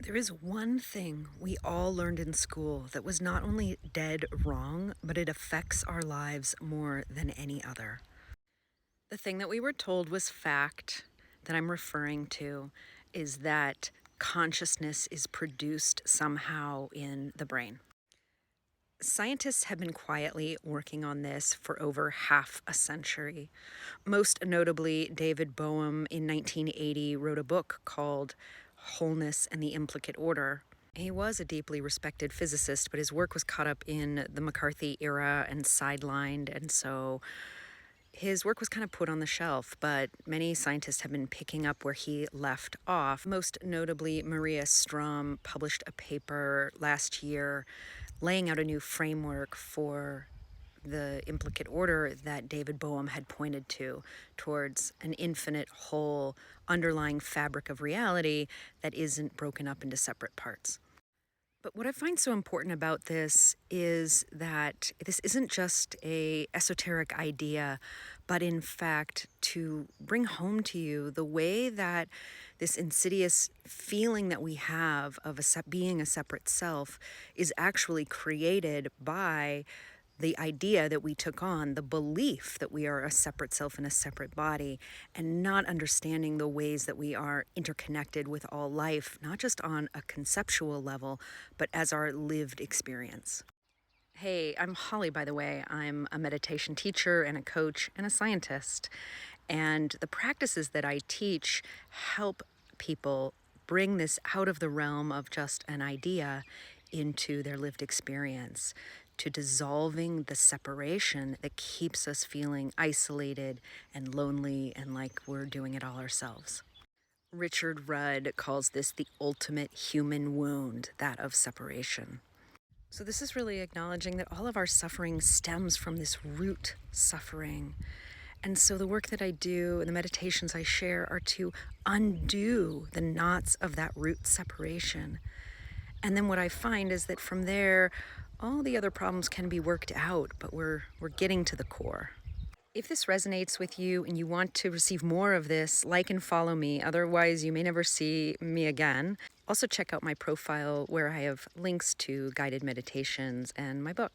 There is one thing we all learned in school that was not only dead wrong, but it affects our lives more than any other. The thing that we were told was fact that I'm referring to is that consciousness is produced somehow in the brain. Scientists have been quietly working on this for over half a century. Most notably, David Bohm in 1980 wrote a book called Wholeness and the Implicate Order. He was a deeply respected physicist, but his work was caught up in the McCarthy era and sidelined, and so his work was kind of put on the shelf, but many scientists have been picking up where he left off. Most notably, Maria Strom published a paper last year laying out a new framework for the implicate order that David Bohm had pointed to, towards an infinite whole underlying fabric of reality that isn't broken up into separate parts. But what I find so important about this is that this isn't just a esoteric idea, but in fact to bring home to you the way that this insidious feeling that we have of being a separate self is actually created by the idea that we took on, the belief that we are a separate self in a separate body, and not understanding the ways that we are interconnected with all life, not just on a conceptual level, but as our lived experience. Hey, I'm Holly, by the way. I'm a meditation teacher and a coach and a scientist. And the practices that I teach help people bring this out of the realm of just an idea into their lived experience, to dissolving the separation that keeps us feeling isolated and lonely and like we're doing it all ourselves. Richard Rudd calls this the ultimate human wound, that of separation. So this is really acknowledging that all of our suffering stems from this root suffering. And so the work that I do and the meditations I share are to undo the knots of that root separation. And then what I find is that from there, all the other problems can be worked out, but we're getting to the core. If this resonates with you and you want to receive more of this, like and follow me. Otherwise, you may never see me again. Also, check out my profile where I have links to guided meditations and my book.